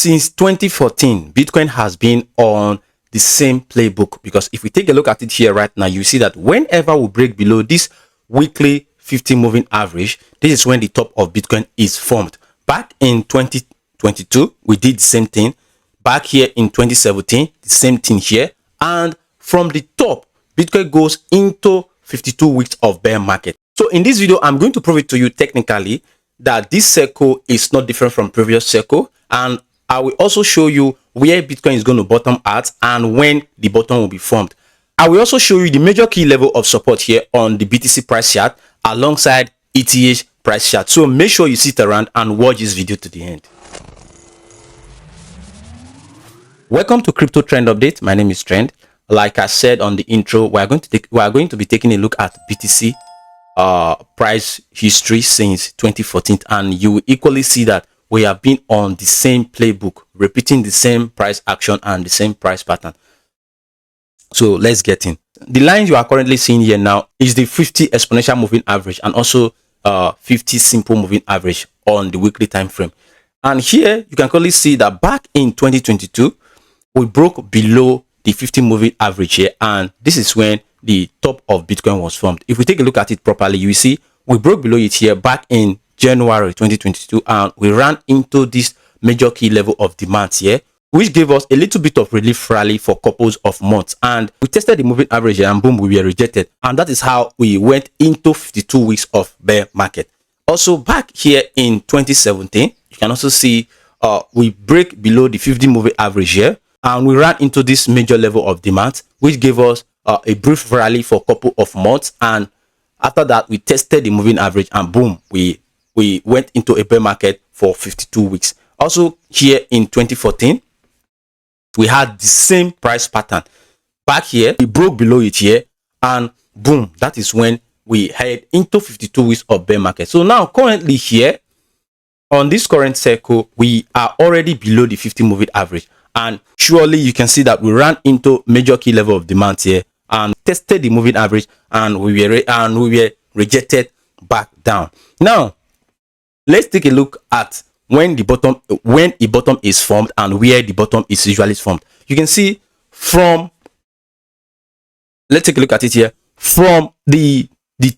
Since 2014, Bitcoin has been on the same playbook, because if we take a look at it here right now, you see that whenever we break below this weekly 50 moving average, this is when the top of Bitcoin is formed. Back in 2022, we did the same thing. Back here in 2017, the same thing here. And from the top, Bitcoin goes into 52 weeks of bear market. So in this video, I'm going to prove it to you technically that this circle is not different from previous circle, and I will also show you where Bitcoin is going to bottom at and when the bottom will be formed. I will also show you the major key level of support here on the BTC price chart alongside ETH price chart. So make sure you sit around and watch this video to the end. Welcome to Crypto Trend Update. My name is Trend. Like I said on the intro, we are going to be taking a look at BTC price history since 2014, and you will equally see that we have been on the same playbook, repeating the same price action and the same price pattern. So let's get in. The lines you are currently seeing here now is the 50 exponential moving average and also 50 simple moving average on the weekly time frame. And here you can clearly see that back in 2022 we broke below the 50 moving average here, and this is when the top of Bitcoin was formed. If we take a look at it properly, you will see we broke below it here back in January 2022, and we ran into this major key level of demand here, which gave us a little bit of relief rally for couples of months, and we tested the moving average here, and boom, we were rejected, and that is how we went into 52 weeks of bear market. Also back here in 2017, you can also see we break below the 50 moving average here, and we ran into this major level of demand, which gave us a brief rally for a couple of months, and after that we tested the moving average, and boom, we went into a bear market for 52 weeks. Also here in 2014, we had the same price pattern. Back here, we broke below it here, and boom, that is when we head into 52 weeks of bear market. So now currently here on this current circle, we are already below the 50 moving average, and surely you can see that we ran into major key level of demand here and tested the moving average, and we were rejected back down. Now let's take a look at when a bottom is formed and where the bottom is usually formed. You can see from, let's take a look at it here, from the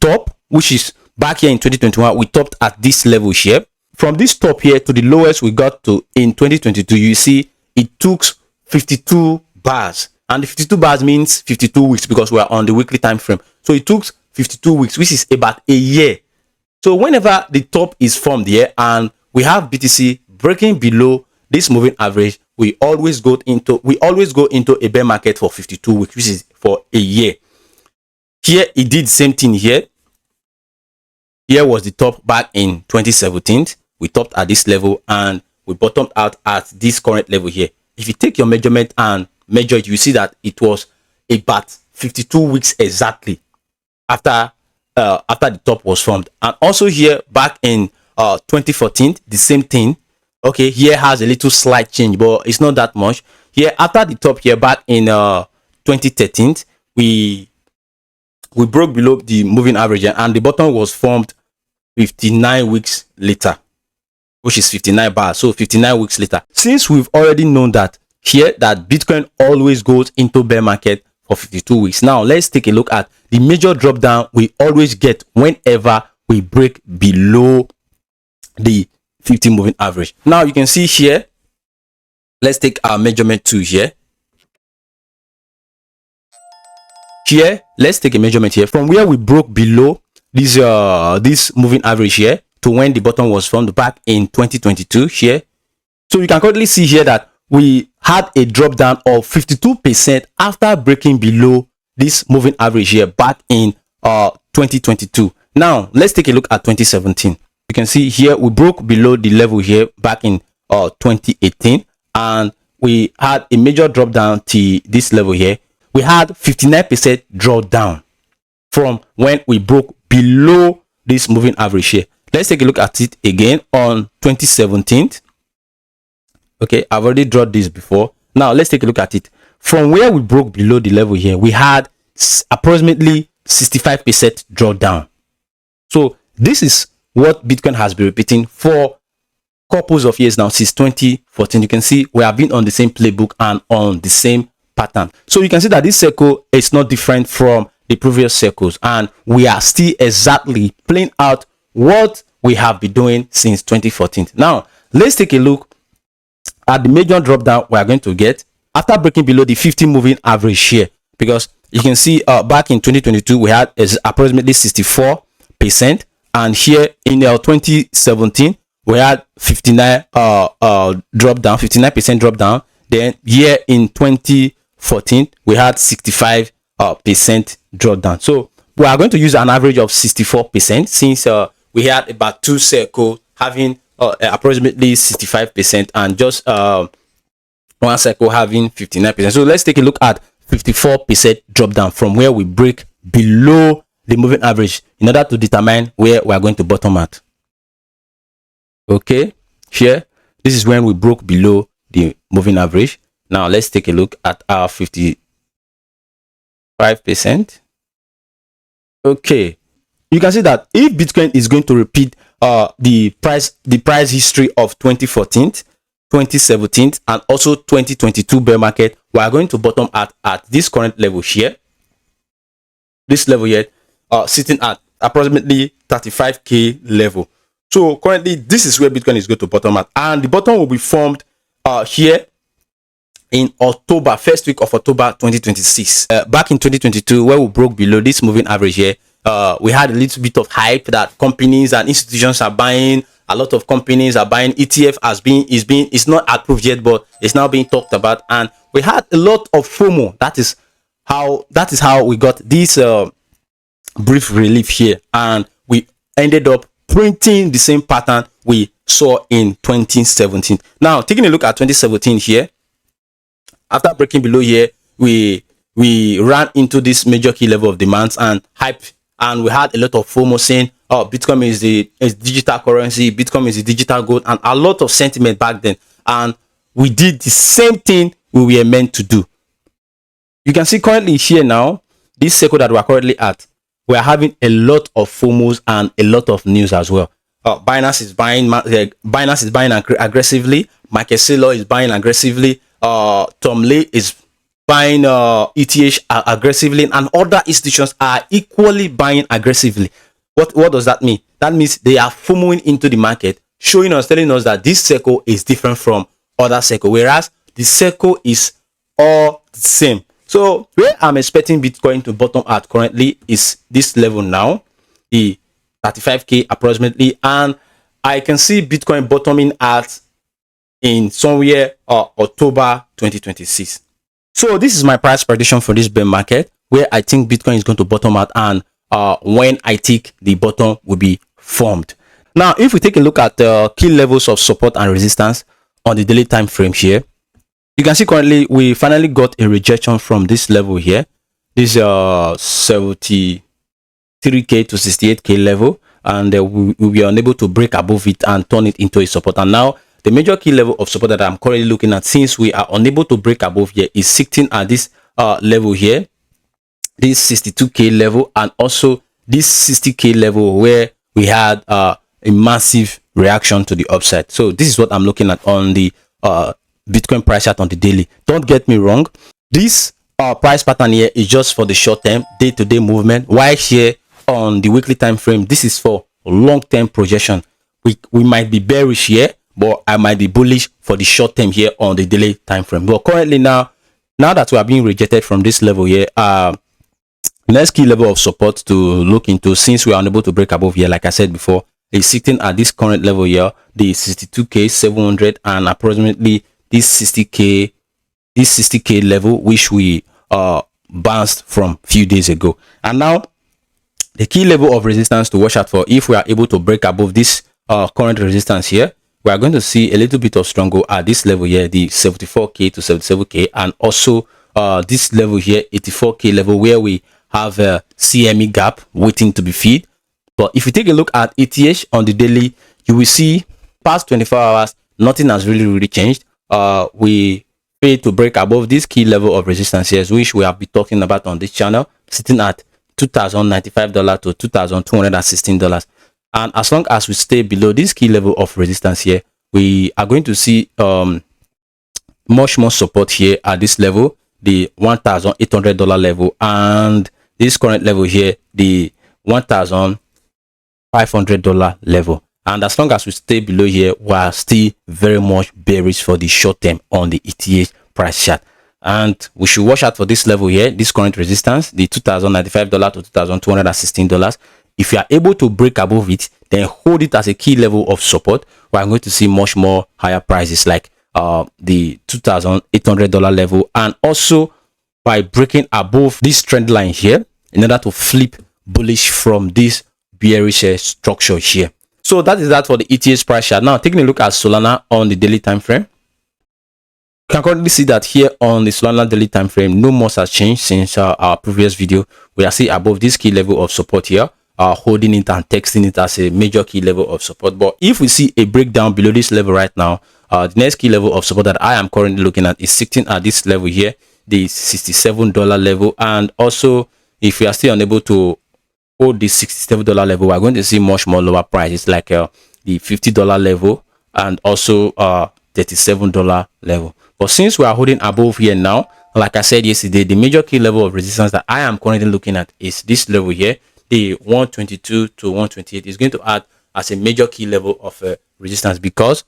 top, which is back here in 2021, we topped at this level here. From this top here to the lowest we got to in 2022, you see it took 52 bars, and the 52 bars means 52 weeks because we are on the weekly time frame. So it took 52 weeks, which is about a year. So whenever the top is formed here and we have BTC breaking below this moving average, we always go into a bear market for 52 weeks, which is for a year. Here it did the same thing here. Here was the top back in 2017. We topped at this level and we bottomed out at this current level here. If you take your measurement and measure it, you see that it was about 52 weeks exactly after the top was formed. And also here back in 2014, the same thing. Okay, here has a little slight change, but it's not that much. Here after the top here back in 2013, we broke below the moving average, and the bottom was formed 59 weeks later, which is 59 bars. So 59 weeks later, since we've already known that here that Bitcoin always goes into bear market for 52 weeks. Now let's take a look at the major drop down we always get whenever we break below the 50 moving average. Now you can see here, let's take our measurement tool here. Here, let's take a measurement here from where we broke below this moving average here to when the bottom was formed back in 2022 here. So you can currently see here that we had a drop down of 52% after breaking below this moving average here back in 2022. Now let's take a look at 2017. You can see here we broke below the level here back in 2018, and we had a major drop down to this level here. We had 59% drawdown from when we broke below this moving average here. Let's take a look at it again on 2017. Okay, I've already drawn this before. Now let's take a look at it. From where we broke below the level here, we had approximately 65% drawdown. So this is what Bitcoin has been repeating for couples of years now, since 2014. You can see we have been on the same playbook and on the same pattern. So you can see that this circle is not different from the previous circles, and we are still exactly playing out what we have been doing since 2014. Now let's take a look at the major drop down we are going to get after breaking below the 50 moving average here, because you can see back in 2022 we had approximately 64%, and here in 2017 we had 59 drop down, 59% drop down. Then here in 2014 we had 65% drop down. So we are going to use an average of 64% since we had about two circles having approximately 65% and just one circle having 59%. So let's take a look at 54% drop down from where we break below the moving average in order to determine where we are going to bottom at. Okay, here this is when we broke below the moving average. Now let's take a look at our 55%. Okay, you can see that if Bitcoin is going to repeat the price history of 2014, 2017 and also 2022 bear market, we are going to bottom at this current level here, this level here, sitting at approximately 35k level. So currently this is where Bitcoin is going to bottom at, and the bottom will be formed here in October, first week of October 2026. Back in 2022, where we broke below this moving average here, we had a little bit of hype that companies and institutions are buying. A lot of companies are buying. ETF it's not approved yet, but it's now being talked about, and we had a lot of FOMO. That is how we got this brief relief here, and we ended up printing the same pattern we saw in 2017. Now taking a look at 2017 here, after breaking below here, we ran into this major key level of demands and hype, and we had a lot of FOMO saying, oh, Bitcoin is digital currency, Bitcoin is the digital gold, and a lot of sentiment back then. And we did the same thing we were meant to do. You can see currently here now, this circle that we are currently at, we are having a lot of FOMOs and a lot of news as well. Binance is buying aggressively. Michael Saylor is buying aggressively. Tom Lee is buying ETH aggressively, and other institutions are equally buying aggressively. What does that mean? That means they are FOMOing into the market, telling us that this circle is different from other circle, whereas the circle is all the same. So where I'm expecting Bitcoin to bottom at currently is this level now, the 35k approximately, and I can see Bitcoin bottoming at in somewhere October 2026. So this is my price prediction for this bear market, where I think Bitcoin is going to bottom out, and when I think the bottom will be formed. Now if we take a look at the key levels of support and resistance on the daily time frame here, you can see currently we finally got a rejection from this level here, this 73k to 68k level, and we were unable to break above it and turn it into a support. And now the major key level of support that I'm currently looking at, since we are unable to break above here, is sitting at this level here, this 62k level, and also this 60k level, where we had a massive reaction to the upside. So this is what I'm looking at on the Bitcoin price chart on the daily. Don't get me wrong, this price pattern here is just for the short term day-to-day movement, while here on the weekly time frame, this is for long-term projection. We might be bearish here, but I might be bullish for the short term here on the daily time frame. But currently now that we are being rejected from this level here, next key level of support to look into, since we are unable to break above here, like I said before, is sitting at this current level here, the 62k 700, and approximately this 60k level, which we bounced from few days ago. And now the key level of resistance to watch out for, if we are able to break above this current resistance here, we are going to see a little bit of struggle at this level here, the 74k to 77k, and also this level here, 84k level, where we have a CME gap waiting to be filled. But if you take a look at ETH on the daily, you will see past 24 hours nothing has really changed. We failed to break above this key level of resistance here, which we have been talking about on this channel, sitting at $2,095 to $2,216. And as long as we stay below this key level of resistance here, we are going to see much more support here at this level, the $1,800 level, and this current level here, the $1,500 level. And as long as we stay below here, we are still very much bearish for the short term on the ETH price chart. And we should watch out for this level here, this current resistance, the $2,095 to $2,216. If you are able to break above it, then hold it as a key level of support. We are going to see much more higher prices, like the $2,800 level, and also by breaking above this trend line here in order to flip bullish from this bearish structure here. So that is that for the ETH price chart. Now taking a look at Solana on the daily time frame, you can currently see that here on the Solana daily time frame, no much has changed since our previous video. We are still above this key level of support here, holding it and texting it as a major key level of support. But if we see a breakdown below this level right now, the next key level of support that I am currently looking at is sitting at this level here, the $67 level. And also, if we are still unable to hold this $67 level, we are going to see much more lower prices, like the $50 level and also $37 level. But since we are holding above here now, like I said yesterday, the major key level of resistance that I am currently looking at is this level here, the 122 to 128 is going to act as a major key level of resistance, because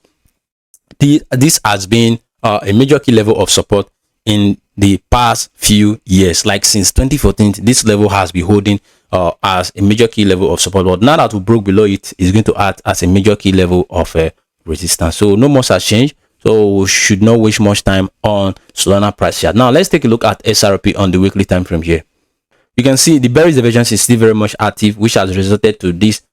this has been a major key level of support in the past few years. Like since 2014, this level has been holding as a major key level of support. But now that we broke below it, is going to act as a major key level of resistance. So no much has changed. So we should not waste much time on Solana price chart. Now let's take a look at XRP on the weekly time frame here. You can see the bearish divergence is still very much active, which has resulted to this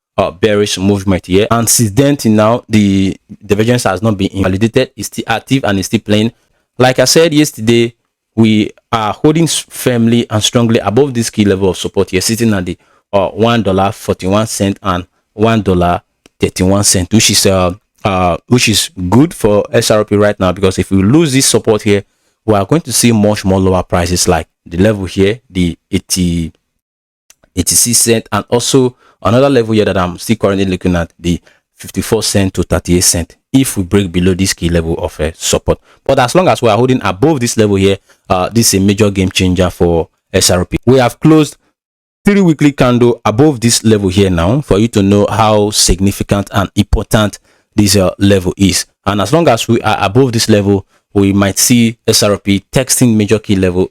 bearish movement here. And since then till now, the divergence has not been invalidated. It's still active and it's still playing. Like I said yesterday, we are holding firmly and strongly above this key level of support here, sitting at the $1.41 and $1.31, which is good for XRP right now, because if we lose this support here, we are going to see much more lower prices, like the level here, the 86 cent, and also another level here that I'm still currently looking at, the 54 cent to 38 cent, if we break below this key level of support. But as long as we are holding above this level here, this is a major game changer for XRP. We have closed 3 weekly candle above this level here now, for you to know how significant and important this level is. And as long as we are above this level, we might see XRP texting major key level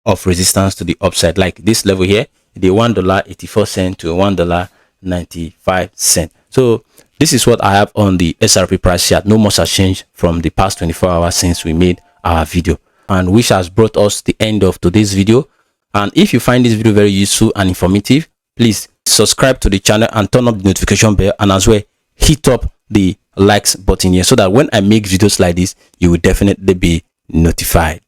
of resistance to the upside, like this level here, the $1.84 to $1.95. So this is what I have on the XRP price chart. No much has changed from the past 24 hours since we made our video, and which has brought us the end of today's video. And if you find this video very useful and informative, please subscribe to the channel and turn up the notification bell, and as well hit up the likes button here, so that when I make videos like this, you will definitely be notified.